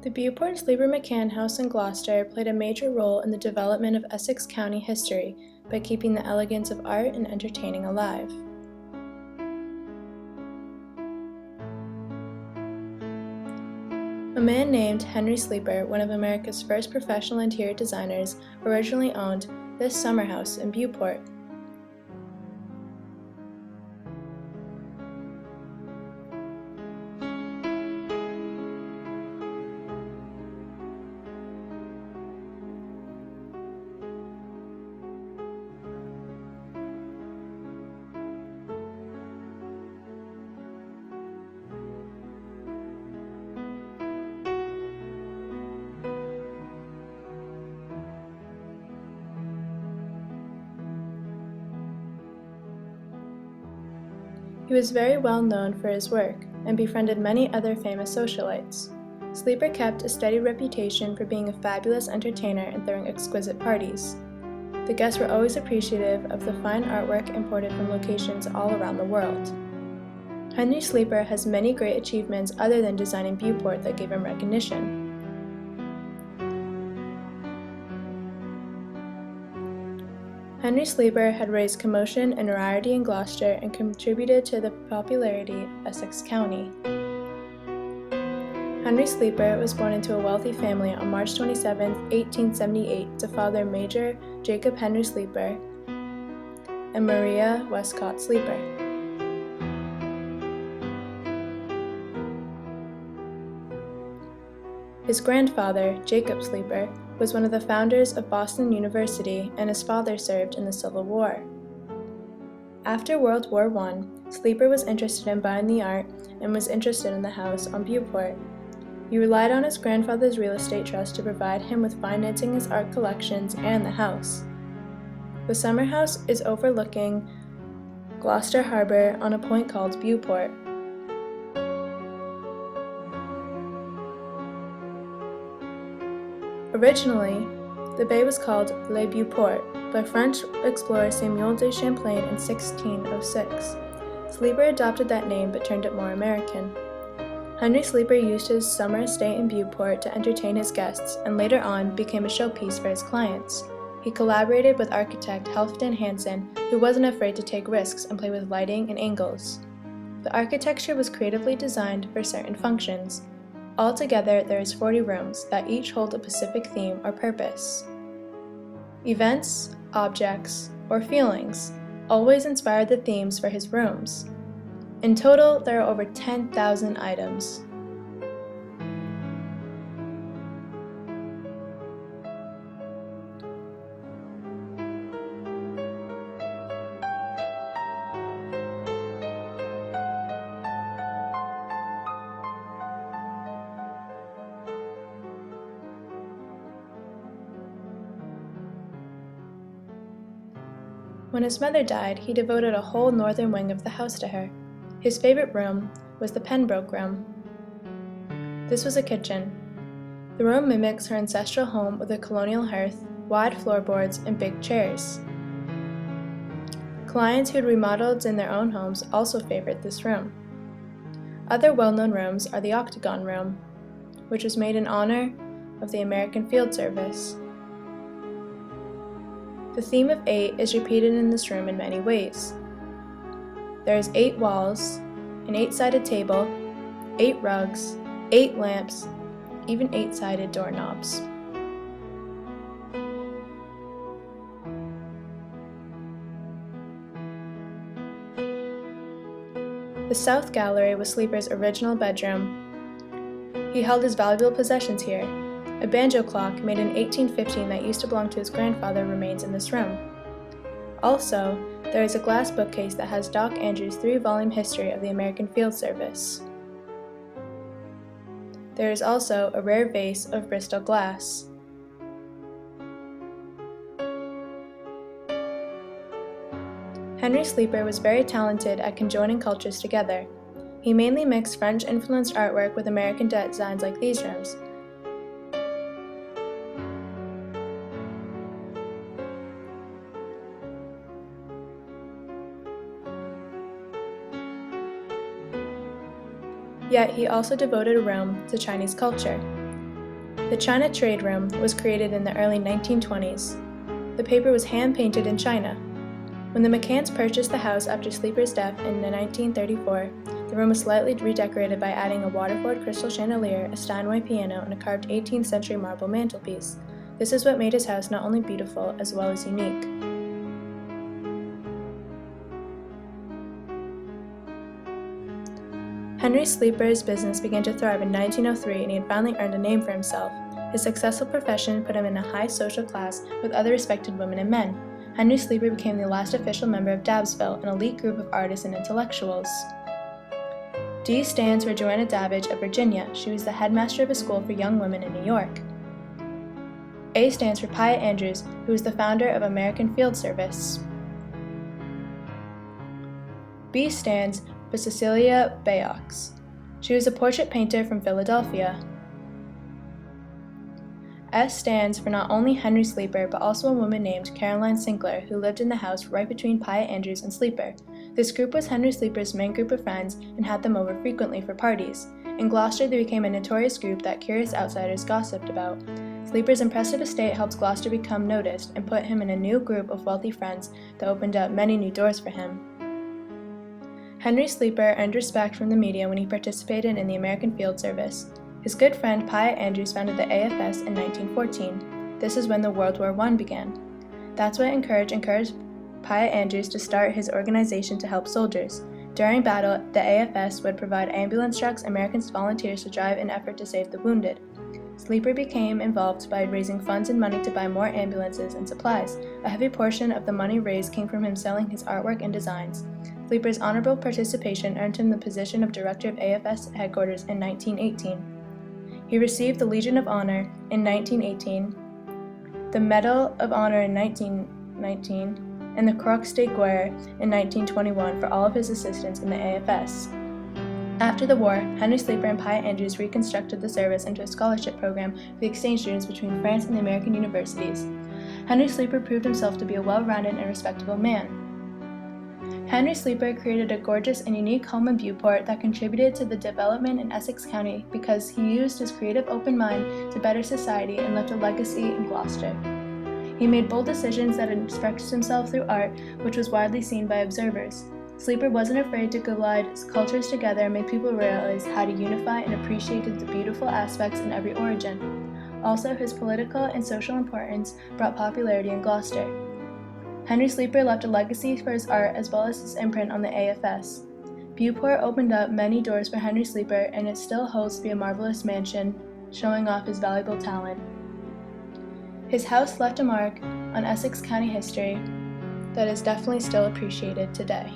The Beauport Sleeper McCann House in Gloucester played a major role in the development of Essex County history by keeping the elegance of art and entertaining alive. A man named Henry Sleeper, one of America's first professional interior designers, originally owned this summer house in Beauport. He was very well known for his work and befriended many other famous socialites. Sleeper kept a steady reputation for being a fabulous entertainer and throwing exquisite parties. The guests were always appreciative of the fine artwork imported from locations all around the world. Henry Sleeper has many great achievements other than designing Beauport that gave him recognition. Henry Sleeper had raised commotion and notoriety in Gloucester and contributed to the popularity of Essex County. Henry Sleeper was born into a wealthy family on March 27, 1878, to Father Major Jacob Henry Sleeper and Maria Westcott Sleeper. His grandfather, Jacob Sleeper, was one of the founders of Boston University, and his father served in the Civil War. After World War I, Sleeper was interested in buying the art and was interested in the house on Beauport. He relied on his grandfather's real estate trust to provide him with financing his art collections and the house. The summer house is overlooking Gloucester Harbor on a point called Beauport. Originally, the bay was called Le Beauport by French explorer Samuel de Champlain in 1606. Sleeper adopted that name but turned it more American. Henry Sleeper used his summer stay in Beauport to entertain his guests and later on became a showpiece for his clients. He collaborated with architect Helfton Hansen, who wasn't afraid to take risks and play with lighting and angles. The architecture was creatively designed for certain functions. Altogether, there is 40 rooms that each hold a specific theme or purpose. Events, objects, or feelings always inspired the themes for his rooms. In total, there are over 10,000 items. When his mother died, he devoted a whole northern wing of the house to her. His favorite room was the Pembroke room. This was a kitchen. The room mimics her ancestral home with a colonial hearth, wide floorboards, and big chairs. Clients who had remodeled in their own homes also favored this room. Other well-known rooms are the Octagon Room, which was made in honor of the American Field Service. The theme of 8 is repeated in this room in many ways. There is 8 walls, an 8-sided table, 8 rugs, 8 lamps, even 8-sided doorknobs. The South Gallery was Sleeper's original bedroom. He held his valuable possessions here. A banjo clock made in 1815 that used to belong to his grandfather remains in this room. Also, there is a glass bookcase that has Doc Andrews' 3-volume history of the American Field Service. There is also a rare vase of Bristol glass. Henry Sleeper was very talented at conjoining cultures together. He mainly mixed French-influenced artwork with American designs like these rooms. Yet he also devoted a room to Chinese culture. The China Trade Room was created in the early 1920s. The paper was hand-painted in China. When the McCanns purchased the house after Sleeper's death in 1934, the room was slightly redecorated by adding a Waterford crystal chandelier, a Steinway piano, and a carved 18th century marble mantelpiece. This is what made his house not only beautiful as well as unique. Henry Sleeper's business began to thrive in 1903, and he had finally earned a name for himself. His successful profession put him in a high social class with other respected women and men. Henry Sleeper became the last official member of Dabbsville, an elite group of artists and intellectuals. D stands for Joanna Davidge of Virginia. She was the headmaster of a school for young women in New York. A stands for Piatt Andrews, who was the founder of American Field Service. B stands for Cecilia Bayeux. She was a portrait painter from Philadelphia. S stands for not only Henry Sleeper, but also a woman named Caroline Sinclair, who lived in the house right between Piatt Andrews and Sleeper. This group was Henry Sleeper's main group of friends and had them over frequently for parties. In Gloucester, they became a notorious group that curious outsiders gossiped about. Sleeper's impressive estate helped Gloucester become noticed and put him in a new group of wealthy friends that opened up many new doors for him. Henry Sleeper earned respect from the media when he participated in the American Field Service. His good friend Piatt Andrews founded the AFS in 1914. This is when the World War I began. That's what encouraged Piatt Andrews to start his organization to help soldiers. During battle, the AFS would provide ambulance trucks and American volunteers to drive in an effort to save the wounded. Sleeper became involved by raising funds and money to buy more ambulances and supplies. A heavy portion of the money raised came from him selling his artwork and designs. Sleeper's honorable participation earned him the position of director of AFS headquarters in 1918. He received the Legion of Honor in 1918, the Medal of Honor in 1919, and the Croix de Guerre in 1921 for all of his assistance in the AFS. After the war, Henry Sleeper and Piatt Andrews reconstructed the service into a scholarship program for the exchange students between France and the American universities. Henry Sleeper proved himself to be a well-rounded and respectable man. Henry Sleeper created a gorgeous and unique home in Beauport that contributed to the development in Essex County because he used his creative open mind to better society and left a legacy in Gloucester. He made bold decisions that expressed himself through art, which was widely seen by observers. Sleeper wasn't afraid to collide cultures together and make people realize how to unify and appreciate the beautiful aspects in every origin. Also, his political and social importance brought popularity in Gloucester. Henry Sleeper left a legacy for his art as well as his imprint on the AFS. Beauport opened up many doors for Henry Sleeper, and it still holds to be a marvelous mansion, showing off his valuable talent. His house left a mark on Essex County history that is definitely still appreciated today.